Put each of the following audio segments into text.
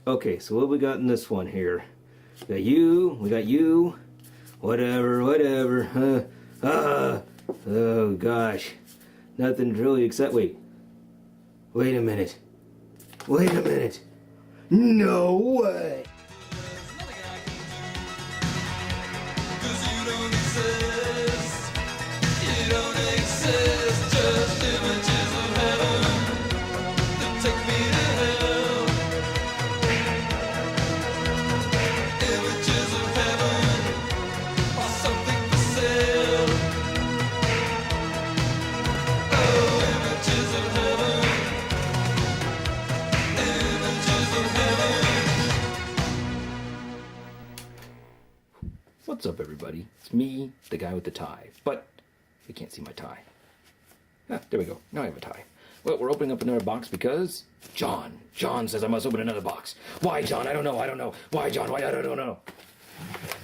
Okay, so what we got in this one here? We got you. Whatever, whatever. Oh gosh. Nothing really except, wait a minute. Wait a minute. No way. What's up, everybody? It's me, the guy with the tie. But you can't see my tie. Ah, there we go. Now I have a tie. Well, we're opening up another box because John says I must open another box. Why, John? I don't know. Why, John? Why? I don't know.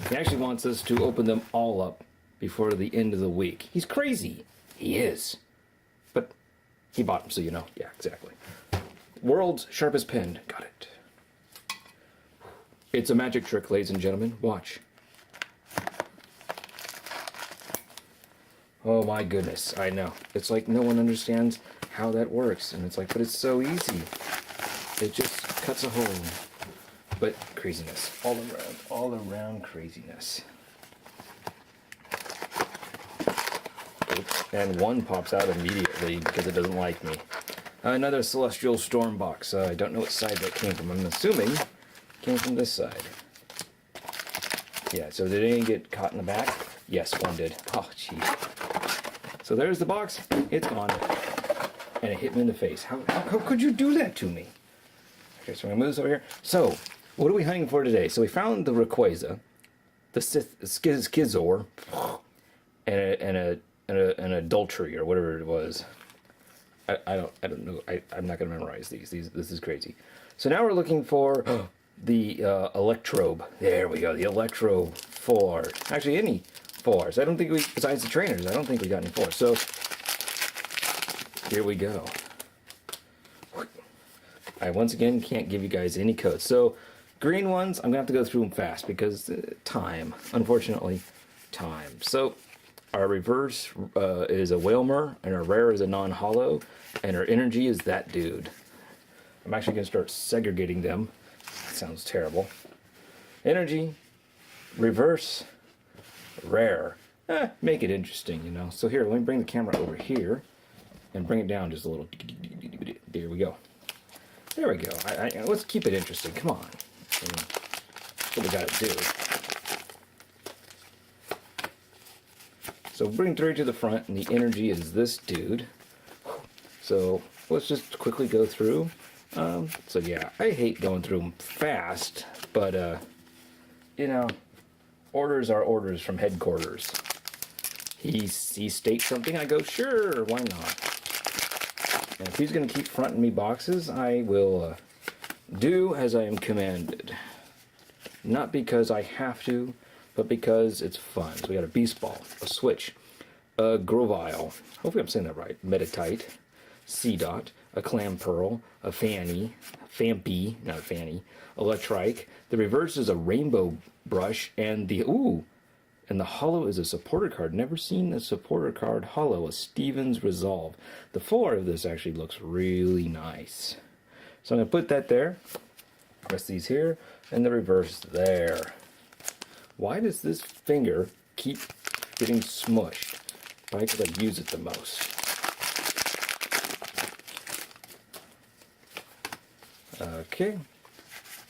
He actually wants us to open them all up before the end of the week. He's crazy. He is. But he bought them, so you know. Yeah, exactly. World's sharpest pen. Got it. It's a magic trick, ladies and gentlemen. Watch. Oh my goodness, I know. It's like no one understands how that works. And it's like, but it's so easy. It just cuts a hole. But craziness. All around craziness. Oops. And one pops out immediately because it doesn't like me. Another Celestial Storm box. I don't know what side that came from. I'm assuming it came from this side. Yeah, so did any get caught in the back? Yes, one did. Oh, jeez. So there's the box. It's gone. And it hit me in the face. How could you do that to me? Okay, so I'm going to move this over here. So, what are we hunting for today? So we found the Rayquaza, the Skizor, and an Adultery, or whatever it was. I don't know. I'm not going to memorize these. This is crazy. So now we're looking for the Electrobe. There we go. The Electro full art. Actually, any full arts. I don't think besides the trainers, I don't think we got any full arts. So here we go. I once again can't give you guys any codes. So green ones, I'm gonna have to go through them fast because time. Unfortunately, time. So our reverse is a Wailmer, and our rare is a non-hollow, and our energy is that dude. I'm actually gonna start segregating them. That sounds terrible. Energy, reverse, rare. Make it interesting, you know. So here, let me bring the camera over here and bring it down just a little. There we go. There we go. Let's keep it interesting. Come on. That's what we gotta do. So bring 3 to the front, and the energy is this dude. So let's just quickly go through. So yeah, I hate going through them fast, but you know, orders are orders from headquarters. He states something, I go, sure, why not? And if he's going to keep fronting me boxes, I will do as I am commanded. Not because I have to, but because it's fun. So we got a Beast Ball, a Switch, a Grovyle, hopefully I'm saying that right, Meditite, Seedot, a Clamperl, a Phanpy, not a Fanny, Electrike. The reverse is a Rainbow Brush, and the hollow is a supporter card. Never seen a supporter card hollow, a Steven's Resolve. The full art of this actually looks really nice. So I'm going to put that there. Rest these here, and the reverse there. Why does this finger keep getting smushed? Probably because I use it the most. Okay,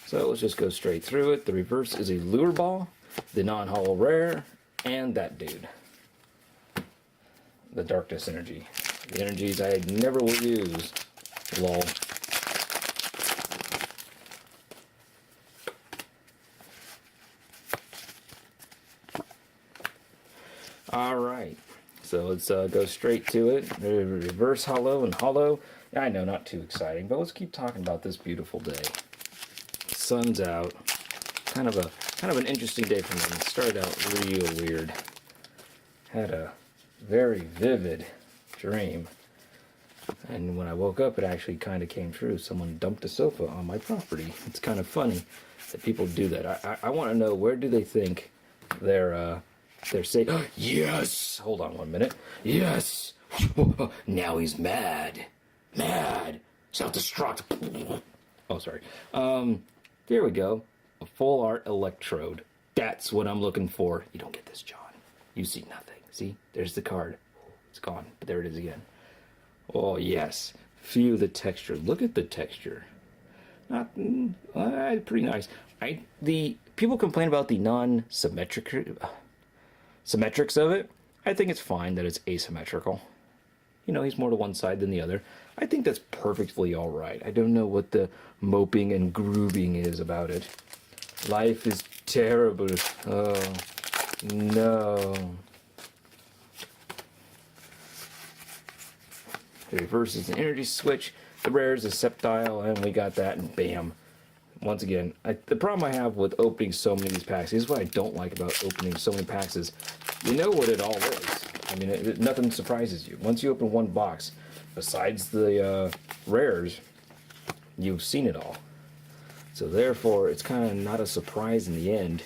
so let's just go straight through it. The reverse is a Lure Ball, the non-hollow rare, and that dude. The Darkness Energy. The energies I never will use. Lol. Alright, so let's go straight to it. Reverse hollow and hollow. I know, not too exciting, but let's keep talking about this beautiful day. Sun's out. Kind of an interesting day for me. It started out real weird. Had a very vivid dream. And when I woke up, it actually kind of came true. Someone dumped a sofa on my property. It's kind of funny that people do that. I want to know, where do they think they're safe? Yes! Hold on 1 minute. Yes! Now he's mad. Mad. Self-destruct. Oh, sorry. There we go. A full art electrode. That's what I'm looking for. You don't get this, John. You see nothing. See? There's the card. It's gone, but there it is again. Oh, yes. Feel the texture. Look at the texture. Not pretty nice. The people complain about the non-symmetric symmetrics of it. I think it's fine that it's asymmetrical. You know, he's more to one side than the other. I think that's perfectly all right. I don't know what the moping and grooving is about it. Life is terrible. Oh, no. The reverse is an energy switch. The rare is a septile, and we got that, and bam. Once again, the problem I have with opening so many of these packs, this is what I don't like about opening so many packs, is you know what it all is. I mean, nothing surprises you. Once you open one box, besides the rares, you've seen it all. So therefore, it's kind of not a surprise in the end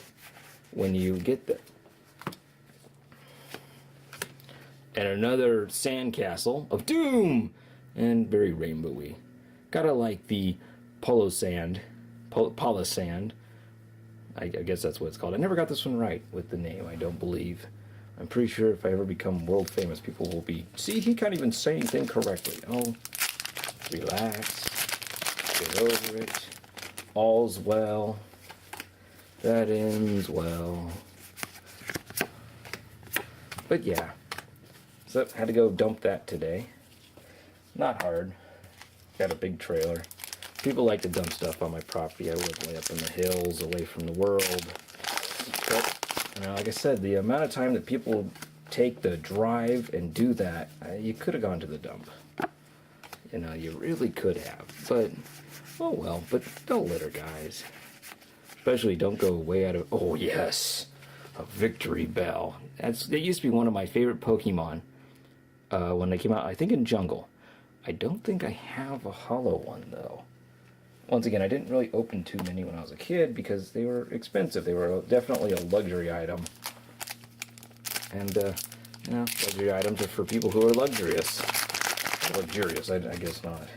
when you get that. And another sandcastle of doom, and very rainbowy. Gotta like the Polisand. I guess that's what it's called. I never got this one right with the name, I don't believe. I'm pretty sure if I ever become world famous, people will be... See, he can't even say anything correctly. Oh, relax. Get over it. All's well. That ends well. But yeah. So, had to go dump that today. Not hard. Got a big trailer. People like to dump stuff on my property. I live way up in the hills, away from the world. But, you know, like I said, the amount of time that people take the drive and do that, you could have gone to the dump. You know, you really could have. But, oh well. But don't litter, guys. Especially don't go way out of... Oh, yes! A Victory Bell. That used to be one of my favorite Pokemon when they came out, I think in Jungle. I don't think I have a hollow one, though. Once again, I didn't really open too many when I was a kid because they were expensive. They were definitely a luxury item. And, you know, luxury items are for people who are luxurious. Luxurious, I guess not.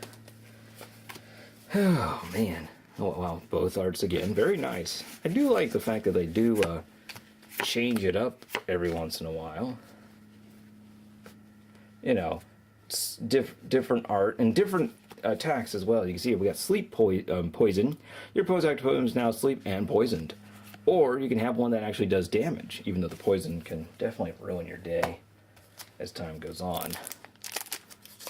Oh, man. Oh, well, both arts again. Very nice. I do like the fact that they do change it up every once in a while. You know, different art and different attacks as well. You can see we got sleep poison. Your Prozac totem is now sleep and poisoned. Or you can have one that actually does damage, even though the poison can definitely ruin your day as time goes on.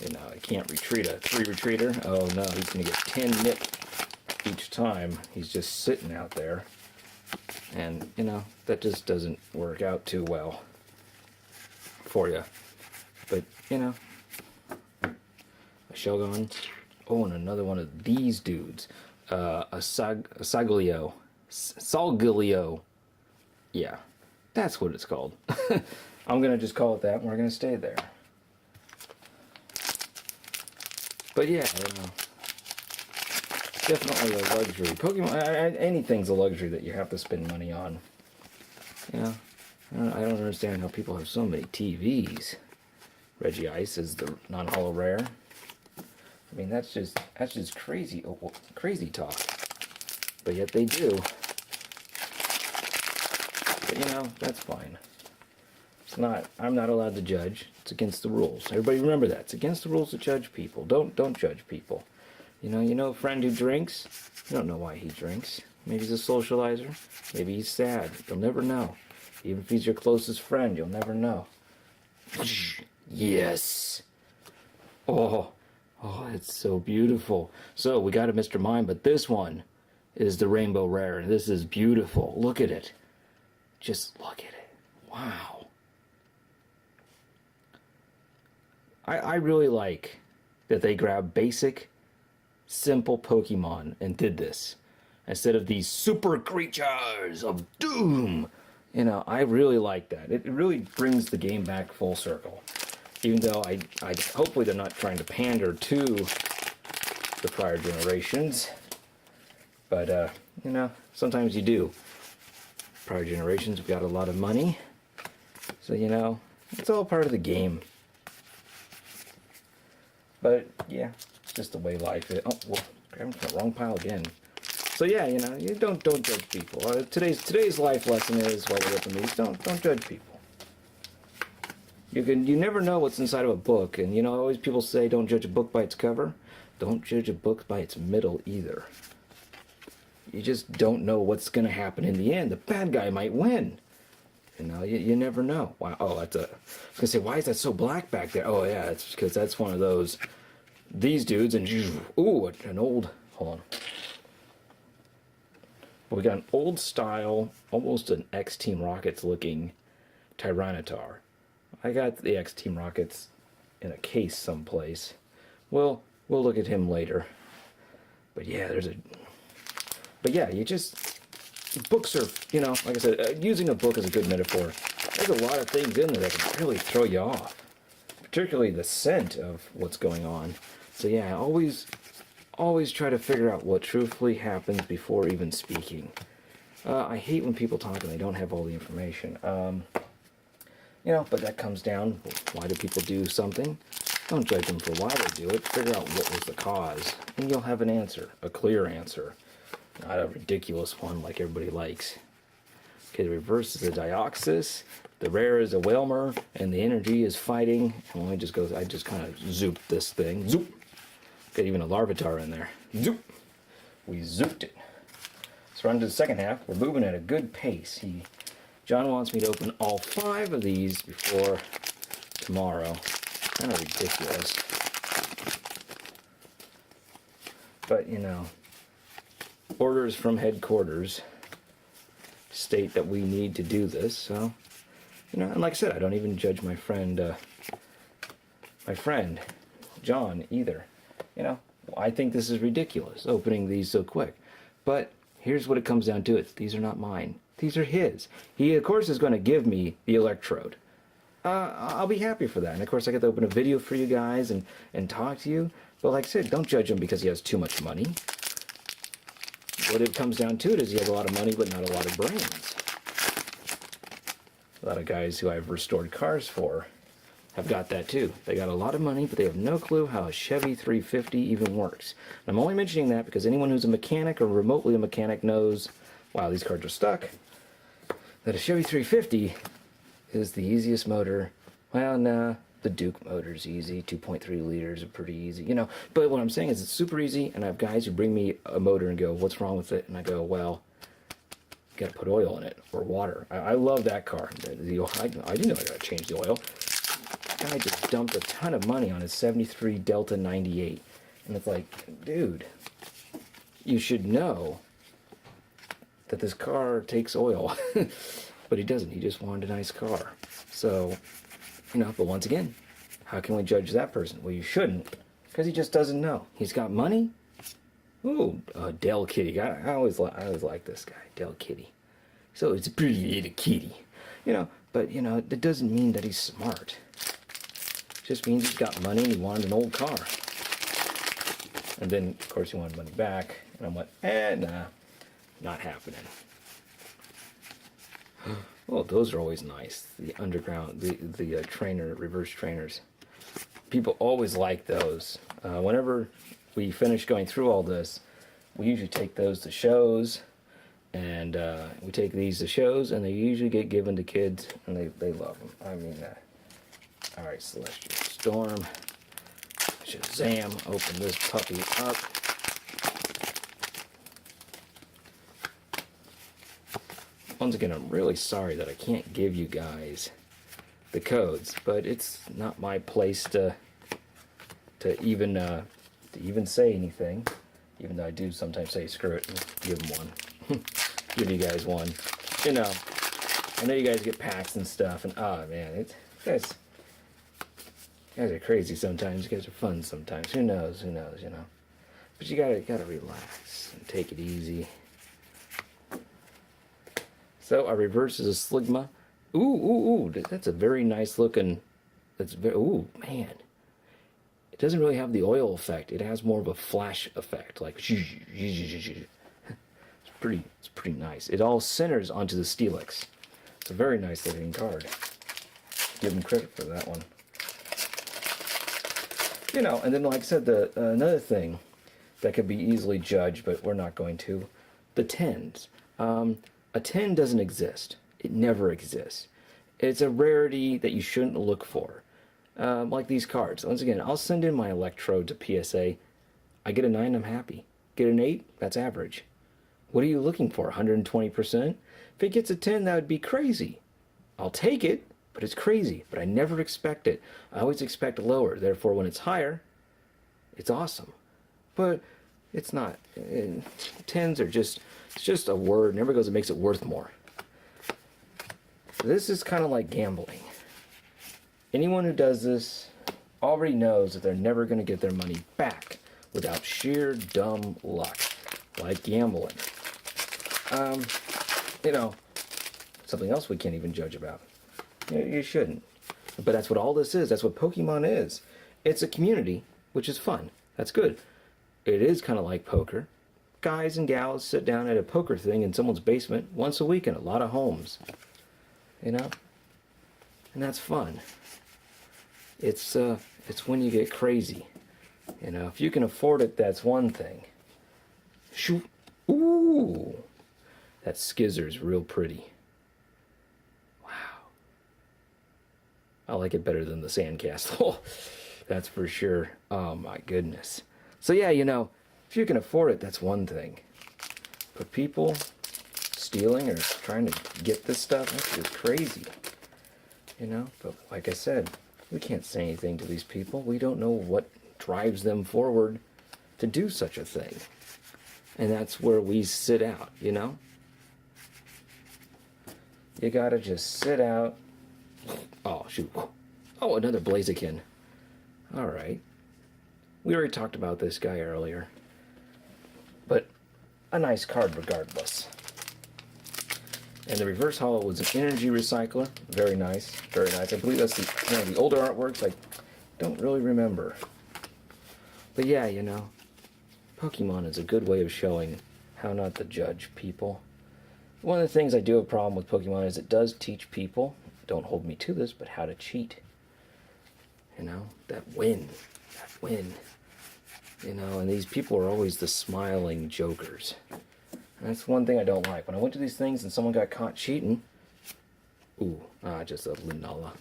You know, I can't retreat a 3 retreater. Oh no, he's going to get 10 nipped each time. He's just sitting out there. And, you know, that just doesn't work out too well for you. But, you know, a Shogun. Oh, and another one of these dudes. A Saglio. Solgaleo. Yeah, that's what it's called. I'm going to just call it that, and we're going to stay there. But yeah, you know, definitely a luxury. Pokemon, anything's a luxury that you have to spend money on. You know, I don't understand how people have so many TVs. Regice is the non-holo rare. I mean, that's just crazy, crazy talk. But yet they do. But you know, that's fine. It's not. I'm not allowed to judge. It's against the rules. Everybody remember that. It's against the rules to judge people. Don't judge people. You know a friend who drinks. You don't know why he drinks. Maybe he's a socializer. Maybe he's sad. You'll never know. Even if he's your closest friend, you'll never know. Yes. Oh, it's so beautiful. So we got a Mr. Mime, but this one is the Rainbow Rare, and this is beautiful. Look at it. Just look at it. Wow. I really like that they grabbed basic, simple Pokemon and did this instead of these super creatures of doom. You know, I really like that. It really brings the game back full circle. Even though I hopefully they're not trying to pander to the prior generations. But, you know, sometimes you do. Prior generations, we got a lot of money. So, you know, it's all part of the game. But, yeah, it's just the way life is. Oh, well, grabbing from the wrong pile again. So, yeah, you know, you don't judge people. Today's life lesson is, while we're open these, don't judge people. You never know what's inside of a book. And, you know, always people say, don't judge a book by its cover. Don't judge a book by its middle either. You just don't know what's going to happen in the end. The bad guy might win. You know, you never know. Wow. Oh, that's a... I was going to say, why is that so black back there? Oh, yeah, it's because that's one of those... These dudes, and... Ooh, an old... Hold on. We got an old style, almost an X-Team Rockets looking Tyranitar. I got the X-Team Rockets in a case someplace. Well, we'll look at him later. But yeah, there's a... But yeah, you just... Books are, you know, like I said, using a book is a good metaphor. There's a lot of things in there that can really throw you off. Particularly the scent of what's going on. So yeah, always try to figure out what truthfully happens before even speaking. I hate when people talk and they don't have all the information. You know, but that comes down, why do people do something? Don't judge them for why they do it. Figure out what was the cause. And you'll have an answer, a clear answer. Not a ridiculous one like everybody likes. Okay, the reverse is a Dioxys, the rare is a Whalmer, and the energy is fighting. And let me just go, I just kind of zooped this thing. Zoop! Got even a Larvitar in there. Zoop! We zooped it. So we're on to the second half. We're moving at a good pace. John wants me to open all 5 of these before tomorrow. Kind of ridiculous. But, you know, orders from headquarters state that we need to do this, so, you know, and like I said, I don't even judge my friend John either. You know, I think this is ridiculous, opening these so quick. But here's what it comes down to. These are not mine. These are his. He, of course, is going to give me the Electrode. I'll be happy for that. And, of course, I get to open a video for you guys and talk to you. But like I said, don't judge him because he has too much money. What it comes down to is he has a lot of money but not a lot of brains. A lot of guys who I've restored cars for have got that too. They got a lot of money, but they have no clue how a Chevy 350 even works. And I'm only mentioning that because anyone who's a mechanic or remotely a mechanic knows, wow, these cars are stuck, that a Chevy 350 is the easiest motor. Well, nah, the Duke motor's easy. 2.3 liters are pretty easy, you know. But what I'm saying is it's super easy, and I have guys who bring me a motor and go, what's wrong with it? And I go, well, you gotta put oil in it, or water. I love that car. I didn't know I gotta change the oil. Guy just dumped a ton of money on his 73 Delta 98. And it's like, dude, you should know that this car takes oil. But he doesn't. He just wanted a nice car. So, you know, but once again, how can we judge that person? Well, you shouldn't, because he just doesn't know. He's got money. Ooh, Del Kitty. I always like this guy, Del Kitty. So it's a pretty little kitty. You know, but, you know, that doesn't mean that he's smart. It just means he's got money and he wanted an old car. And then, of course, he wanted money back. And I went, nah, not happening. Well, those are always nice. The underground, the trainer, reverse trainers. People always like those. Whenever we finish going through all this, we usually take those to shows. And we take these to shows, and they usually get given to kids, and they love them. I mean, all right, Celestial Storm. Shazam, open this puppy up. Once again, I'm really sorry that I can't give you guys the codes, but it's not my place to even say anything. Even though I do sometimes say screw it and give them one, give you guys one. You know, I know you guys get packs and stuff, and oh man, you guys are crazy sometimes. You guys are fun sometimes. Who knows? You know. But you gotta relax and take it easy. So our reverse is a Sligma. Ooh, that's a very nice looking It's very, ooh, man. It doesn't really have the oil effect. It has more of a flash effect, like it's pretty nice. It all centers onto the Steelix. It's a very nice looking card. Give them credit for that one. You know, and then like I said, another thing that could be easily judged, but we're not going to, the tens. A 10 doesn't exist. It never exists. It's a rarity that you shouldn't look for. Like these cards. Once again, I'll send in my Electrode to PSA. I get a 9, I'm happy. Get an 8, that's average. What are you looking for, 120%? If it gets a 10, that would be crazy. I'll take it, but it's crazy. But I never expect it. I always expect lower. Therefore, when it's higher, it's awesome. But it's not. 10s are just, it's just a word. Never goes, it makes it worth more. This is kind of like gambling. Anyone who does this already knows that they're never going to get their money back without sheer dumb luck, like gambling. You know, something else we can't even judge about. You shouldn't. But that's what all this is. That's what Pokemon is. It's a community, which is fun. That's good. It is kind of like poker. Guys and gals sit down at a poker thing in someone's basement once a week in a lot of homes. You know? And that's fun. It's when you get crazy. You know, if you can afford it, that's one thing. Shoot. Ooh. That Skizzer's real pretty. Wow. I like it better than the Sandcastle. That's for sure. Oh my goodness. So yeah, you know, if you can afford it, that's one thing. But people stealing or trying to get this stuff, that's just crazy. You know, but like I said, we can't say anything to these people. We don't know what drives them forward to do such a thing. And that's where we sit out, you know? You gotta just sit out. Oh, shoot. Oh, another Blaziken. Alright. We already talked about this guy earlier. But a nice card regardless. And the reverse holo was an energy recycler. Very nice. Very nice. I believe that's the older artworks. I don't really remember. But yeah, you know, Pokemon is a good way of showing how not to judge people. One of the things I do have a problem with Pokemon is it does teach people, don't hold me to this, but how to cheat. You know, that win. That win. You know, and these people are always the smiling jokers. And that's one thing I don't like. When I went to these things and someone got caught cheating, just a Lunala.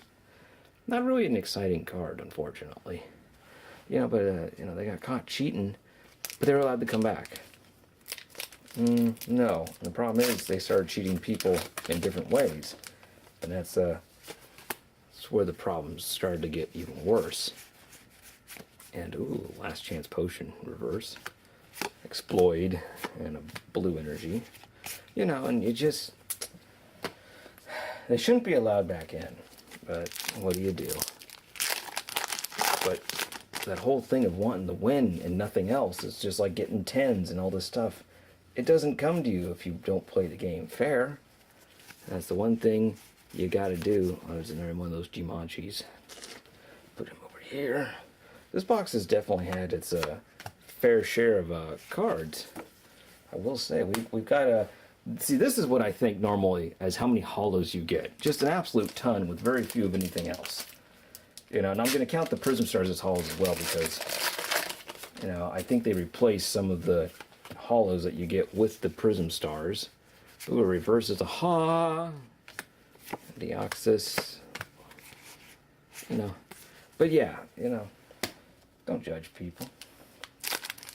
Not really an exciting card, unfortunately. You know, but, you know, they got caught cheating, but they were allowed to come back. No. And the problem is they started cheating people in different ways. And that's where the problems started to get even worse. And, last chance potion, reverse. Exploit, and a blue energy. You know, and you just... They shouldn't be allowed back in. But what do you do? But that whole thing of wanting to win and nothing else is just like getting 10s and all this stuff. It doesn't come to you if you don't play the game fair. That's the one thing you gotta do. Oh, there's another one of those Jumanjis. Put him over here. This box has definitely had its fair share of cards. I will say, we've got a... See, this is what I think normally as how many holos you get. Just an absolute ton with very few of anything else. You know, and I'm going to count the Prism Stars as holos as well because, you know, I think they replace some of the holos that you get with the Prism Stars. Ooh, a reverse is a ha. Deoxys. You know. But yeah, you know, don't judge people.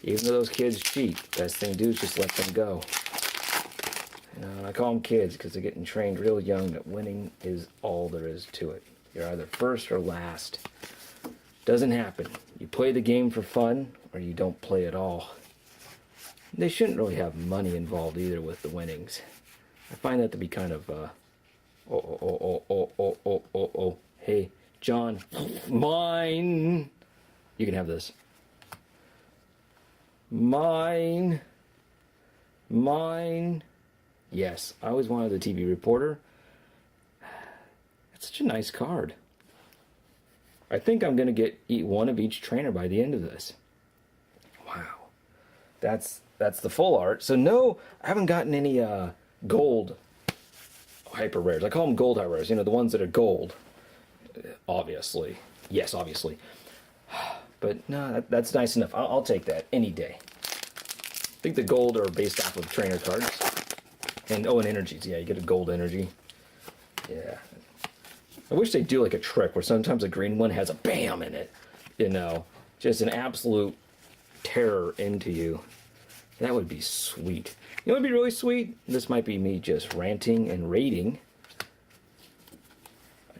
Even though those kids cheat, best thing to do is just let them go. You know, and I call them kids because they're getting trained real young that winning is all there is to it. You're either first or last. Doesn't happen. You play the game for fun or you don't play at all. They shouldn't really have money involved either with the winnings. I find that to be kind of, hey, John, mine. You can have this. Mine. Yes, I always wanted the TV reporter. It's such a nice card. I think I'm going to eat one of each trainer by the end of this. Wow. That's the full art. So no, I haven't gotten any gold hyper rares. I call them gold hyper rares, you know, the ones that are gold. Obviously. Yes, obviously. But no, that's nice enough. I'll take that any day. I think the gold are based off of trainer cards. And and energies. Yeah, you get a gold energy. Yeah. I wish they'd do like a trick where sometimes a green one has a BAM in it. You know, just an absolute terror into you. That would be sweet. You know what would be really sweet? This might be me just ranting and rating.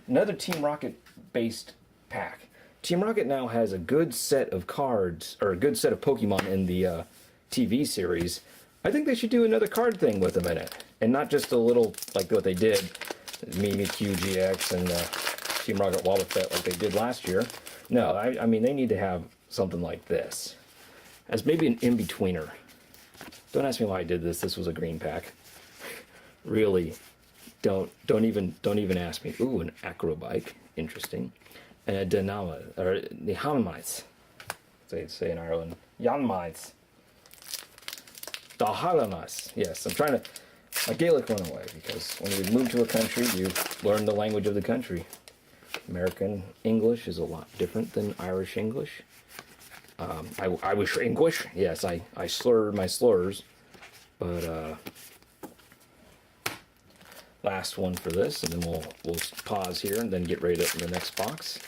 Another Team Rocket based pack. Team Rocket now has a good set of cards, or a good set of Pokemon in the TV series. I think they should do another card thing with them in it. And not just a little, like what they did, Mimikyu GX and Team Rocket Wobbuffet like they did last year. No, I mean, they need to have something like this. As maybe an in-betweener. Don't ask me why I did this. This was a green pack. Really, don't even ask me. Ooh, an Acrobike. Interesting. And a Dynama, or the Hanmites. Say in Ireland. Yanmites. Dahalamas. Yes, I'm trying to... My Gaelic went away, because when you move to a country, you learn the language of the country. American English is a lot different than Irish English. Irish English. Yes, I slur my slurs. But, last one for this, and then we'll pause here and then get ready to open the next box.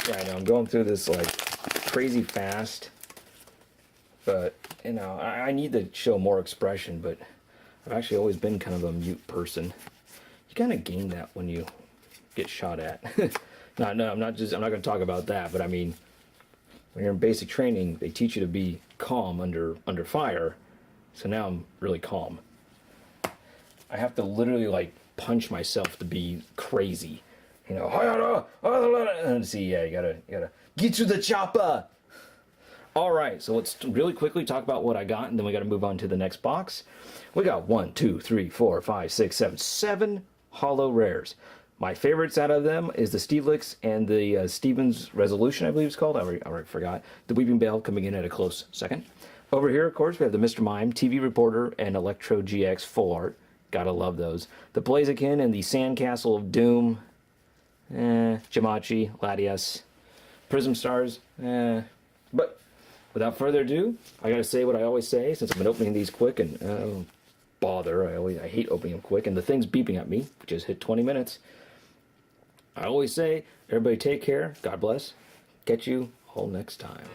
Yeah, I know, I'm going through this, like, crazy fast. But, you know, I need to show more expression, but I've actually always been kind of a mute person. You kind of gain that when you get shot at. No, I'm not going to talk about that, but I mean, when you're in basic training, they teach you to be calm under fire. So now I'm really calm. I have to literally, like, punch myself to be crazy. You know, and see, yeah, you gotta get to the chopper. All right, so let's really quickly talk about what I got, and then we got to move on to the next box. We got 1, 2, 3, 4, 5, 6, 7 holo rares. My favorites out of them is the Steelix and the Steven's Resolution, I believe it's called. I already forgot. The Weeping Bell coming in at a close second. Over here, of course, we have the Mr. Mime, TV Reporter, and Electro GX full art. Gotta love those. The Blaziken and the Sandcastle of Doom. Jamachi, Latias, Prism Stars. But without further ado, I gotta say what I always say, since I've been opening these quick, and bother, I hate opening them quick, and the thing's beeping at me. We just hit 20 minutes. I always say, everybody take care, God bless, catch you all next time.